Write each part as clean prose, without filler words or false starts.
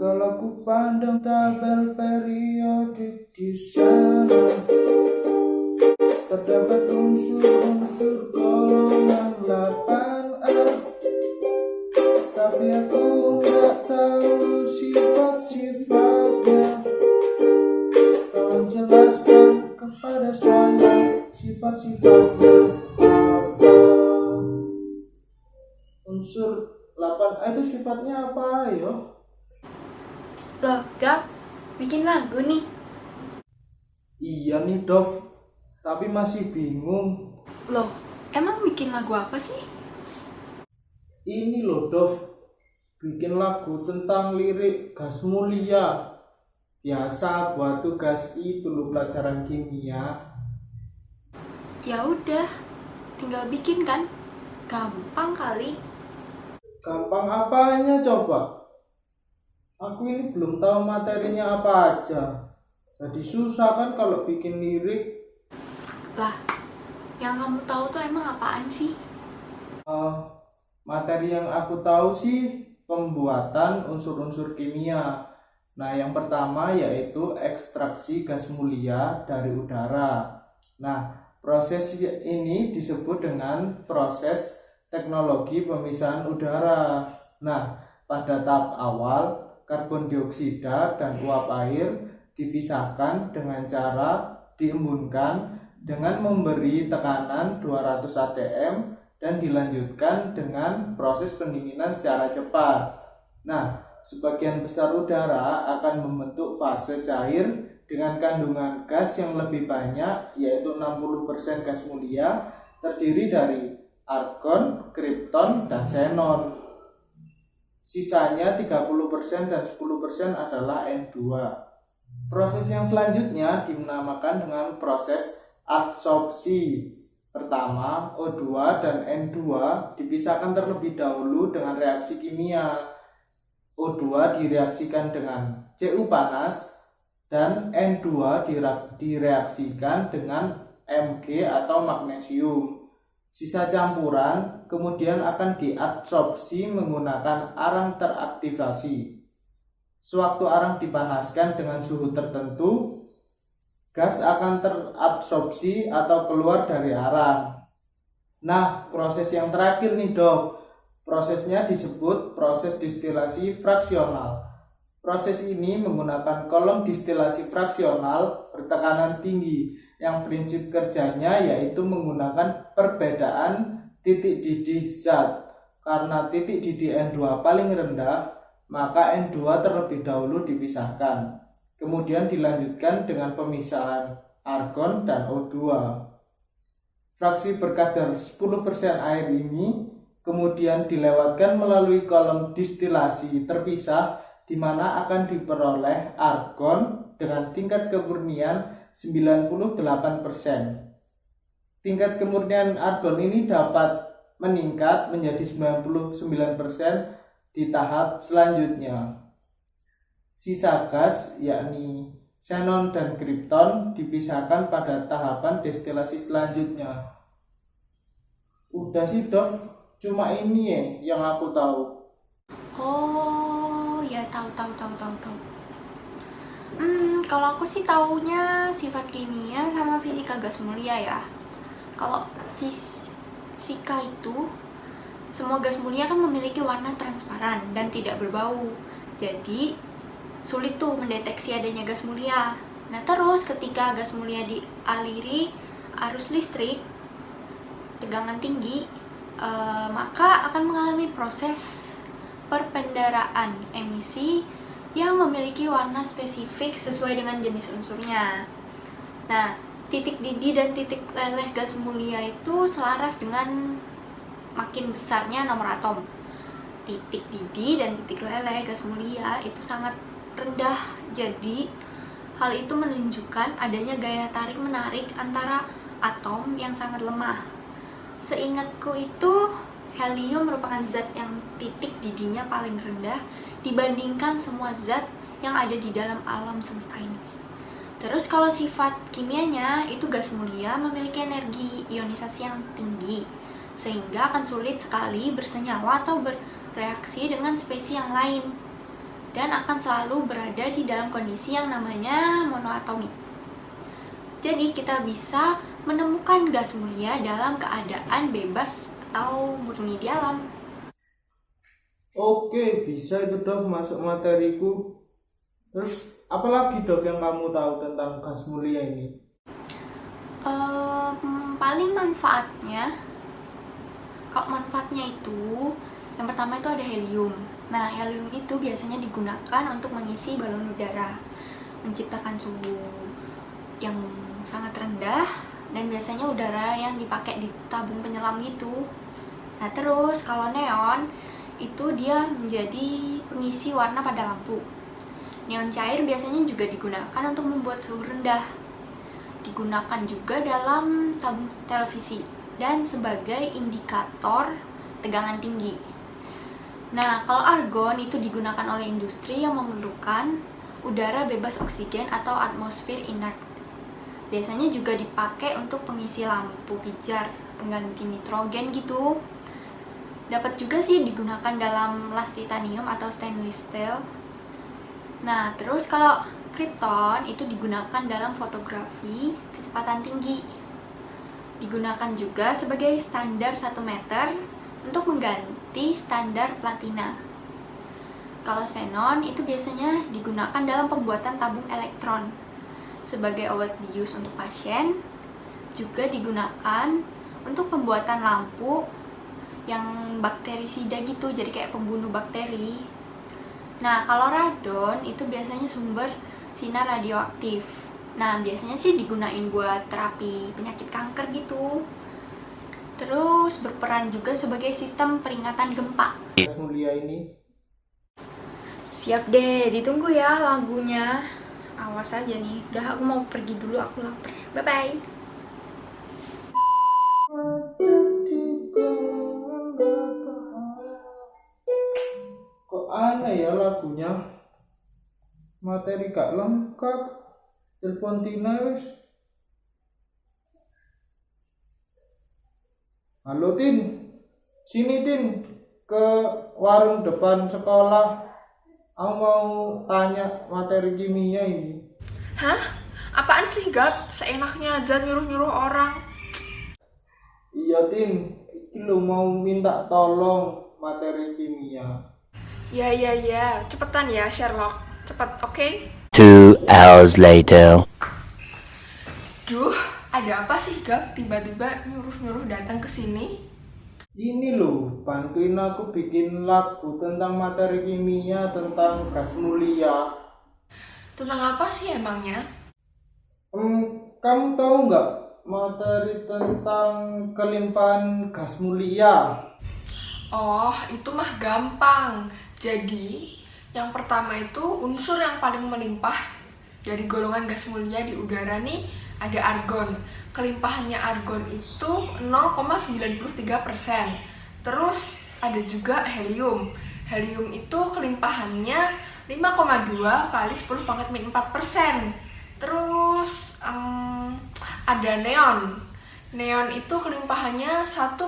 Kalau ku pandang tabel periodik di sana, terdapat unsur-unsur golongan 8A, tapi aku nggak tahu sifat-sifatnya. Tolong jelaskan kepada saya sifat-sifatnya apa. Unsur 8A itu sifatnya apa ya? Loh, Gap, bikin lagu nih. Iya nih Dov, tapi masih bingung. Loh, emang bikin lagu apa sih? Ini loh Dov, bikin lagu tentang lirik gas mulia. Biasa buat tugas itu loh, pelajaran kimia. Ya udah, tinggal bikin kan? Gampang kali. Gampang apanya coba? Aku ini belum tahu materinya apa aja. Jadi susah kan kalau bikin lirik. Lah, yang kamu tahu tuh emang apaan sih? Materi yang aku tahu sih pembuatan unsur-unsur kimia. Nah, yang pertama yaitu ekstraksi gas mulia dari udara. Nah, proses ini disebut dengan proses teknologi pemisahan udara. Nah, pada tahap awal, karbon dioksida dan uap air dipisahkan dengan cara diembunkan dengan memberi tekanan 200 atm dan dilanjutkan dengan proses pendinginan secara cepat. Nah, sebagian besar udara akan membentuk fase cair dengan kandungan gas yang lebih banyak, yaitu 60% gas mulia, terdiri dari argon, kripton, dan xenon. Sisanya 30% dan 10% adalah N2. Proses yang selanjutnya dinamakan dengan proses adsorpsi. Pertama, O2 dan N2 dipisahkan terlebih dahulu dengan reaksi kimia. O2 direaksikan dengan Cu panas dan N2 direaksikan dengan Mg atau magnesium. Sisa campuran kemudian akan diadsorpsi menggunakan arang teraktivasi. Sewaktu arang dipanaskan dengan suhu tertentu, gas akan terabsorpsi atau keluar dari arang. Nah, proses yang terakhir nih Dov, prosesnya disebut proses distilasi fraksional. Proses ini menggunakan kolom distilasi fraksional bertekanan tinggi yang prinsip kerjanya yaitu menggunakan perbedaan titik didih zat. Karena titik didih N2 paling rendah, maka N2 terlebih dahulu dipisahkan. Kemudian dilanjutkan dengan pemisahan argon dan O2. Fraksi berkadar 10% air ini kemudian dilewatkan melalui kolom distilasi terpisah di mana akan diperoleh argon dengan tingkat kemurnian 98%. Tingkat kemurnian argon ini dapat meningkat menjadi 99% di tahap selanjutnya. Sisa gas yakni xenon dan kripton dipisahkan pada tahapan destilasi selanjutnya. Udah sih Dov, cuma ini ya yang aku tahu. Oh, ya tahu. Kalau aku sih taunya sifat kimia sama fisika gas mulia ya. Kalau fisika itu, semua gas mulia kan memiliki warna transparan dan tidak berbau. Jadi sulit tuh mendeteksi adanya gas mulia. Nah terus ketika gas mulia dialiri arus listrik tegangan tinggi, maka akan mengalami proses perpendaraan emisi yang memiliki warna spesifik sesuai dengan jenis unsurnya. Nah, titik didih dan titik leleh gas mulia itu selaras dengan makin besarnya nomor atom. Titik didih dan titik leleh gas mulia itu sangat rendah, jadi hal itu menunjukkan adanya gaya tarik-menarik antara atom yang sangat lemah. Seingatku itu helium merupakan zat yang titik didihnya paling rendah dibandingkan semua zat yang ada di dalam alam semesta ini. Terus kalau sifat kimianya itu gas mulia memiliki energi ionisasi yang tinggi, sehingga akan sulit sekali bersenyawa atau bereaksi dengan spesies yang lain. dan akan selalu berada di dalam kondisi yang namanya monoatomi. Jadi kita bisa menemukan gas mulia dalam keadaan bebas atau murni di alam. Oke, bisa itu Dov masuk materiku. Terus apa lagi Dov yang kamu tahu tentang gas mulia ini? Paling manfaatnya, kalau manfaatnya itu, yang pertama itu ada helium. Nah, helium itu biasanya digunakan untuk mengisi balon udara, menciptakan suhu yang sangat rendah, dan biasanya udara yang dipakai di tabung penyelam gitu. Nah, terus kalau neon itu dia menjadi pengisi warna pada lampu. Neon cair biasanya juga digunakan untuk membuat suhu rendah. Digunakan juga dalam tabung televisi dan sebagai indikator tegangan tinggi. Nah, kalau argon itu digunakan oleh industri yang memerlukan udara bebas oksigen atau atmosfer inert. Biasanya juga dipakai untuk pengisi lampu pijar, pengganti nitrogen gitu. Dapat juga sih digunakan dalam las titanium atau stainless steel. Nah, terus kalau krypton itu digunakan dalam fotografi kecepatan tinggi. Digunakan juga sebagai standar 1 meter untuk mengganti standar platina. Kalau xenon itu biasanya digunakan dalam pembuatan tabung elektron sebagai obat bius untuk pasien, juga digunakan untuk pembuatan lampu yang bakterisida gitu, jadi kayak pembunuh bakteri. Nah, kalau radon itu biasanya sumber sinar radioaktif. Nah, biasanya sih digunain buat terapi penyakit kanker gitu. Terus berperan juga sebagai sistem peringatan gempa. Gas mulia ini. Siap deh, ditunggu ya lagunya. Awas aja nih, udah aku mau pergi dulu, aku lapar. Bye-bye. Kok aneh ya lagunya? Materi gak lengkap. Telepon Tina wis. Halo Tin. Sini Tin. Ke warung depan sekolah. Aku mau tanya materi kimia ini. Hah? Apaan sih, Gap? Seenaknya aja nyuruh-nyuruh orang. Iya Tin. Ini lo mau minta tolong materi kimia. Ya. Cepetan ya, Sherlock. Cepet, oke? 2 hours later. Duh, ada apa sih, Gap? Tiba-tiba nyuruh-nyuruh datang ke sini? Ini loh, bantuin aku bikin lagu tentang materi kimia, tentang gas mulia. Tentang apa sih emangnya? Kamu tahu nggak materi tentang kelimpahan gas mulia? Oh, itu mah gampang. Jadi, yang pertama itu unsur yang paling melimpah dari golongan gas mulia di udara nih ada argon. Kelimpahannya argon itu 0,93%. Terus ada juga helium. Helium itu kelimpahannya 5,2 kali 10 pangkat min 4%. Terus ada neon. Neon itu kelimpahannya 1,8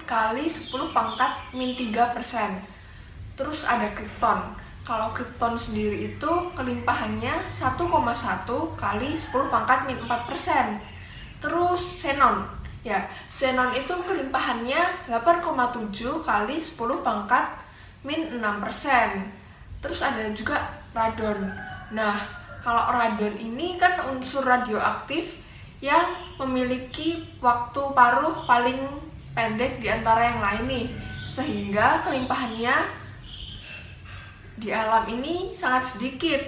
kali 10 pangkat min 3%. Terus ada krypton. Kalau krypton sendiri itu kelimpahannya 1,1 kali 10 pangkat min 4%. Terus xenon. Ya, xenon itu kelimpahannya 8,7 kali 10 pangkat min 6%. Terus ada juga radon. Nah, kalau radon ini kan unsur radioaktif yang memiliki waktu paruh paling pendek di antara yang lain nih. Sehingga kelimpahannya di alam ini sangat sedikit.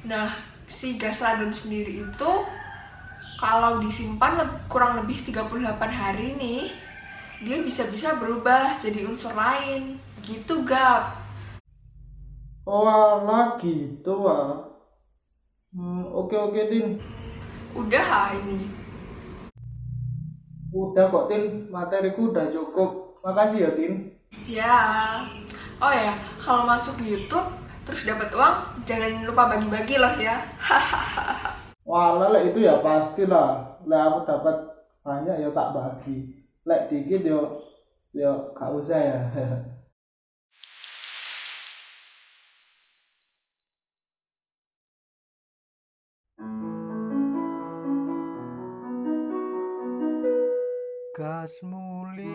Nah, si gas radon sendiri itu kalau disimpan kurang lebih 38 hari nih, dia bisa-bisa berubah jadi unsur lain. Gitu, Gap. Oh alah gitu ah. Oke Tin. Udah ini. Udah kok Tin, materiku udah cukup. Makasih ya Tin. Ya. Oh ya, kalau masuk YouTube terus dapat uang, jangan lupa bagi-bagi loh ya. Walah lek itu ya pastilah. Lek aku dapat banyak ya tak bagi. Lek dikit yo gak usah ya. gas mulia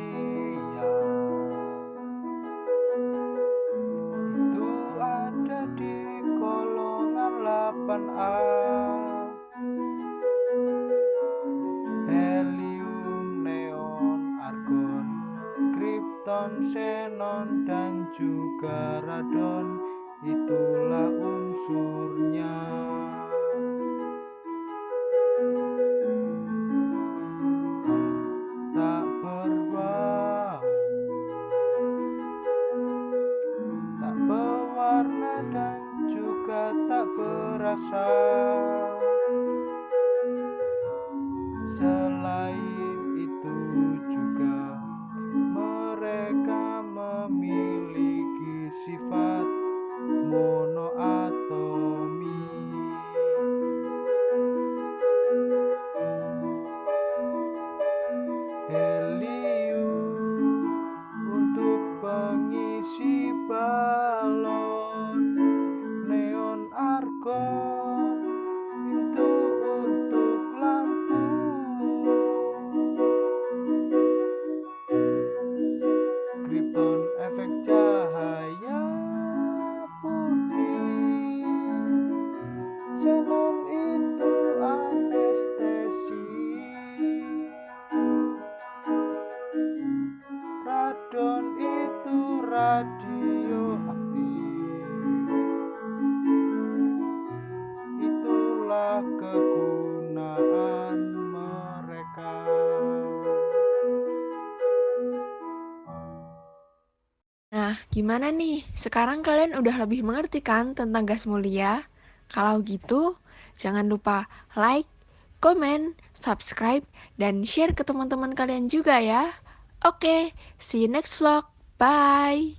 itu ada di golongan 8A. Helium, neon, argon, kripton, xenon, dan juga radon, itulah unsurnya. Tak berbau, tak berwarna, dan juga tak berasa. Selain itu juga mereka memiliki sifat monoatomi. Helium untuk pengisi balon, neon argon itu untuk lampu, kripton efek cahaya putih, xenon itu anestesi, radon itu radioaktif. Itulah kegunaan mereka. Nah, gimana nih? Sekarang kalian udah lebih mengerti kan tentang gas mulia? Kalau gitu, jangan lupa like, komen, subscribe, dan share ke teman-teman kalian juga ya. Oke, see you next vlog. Bye!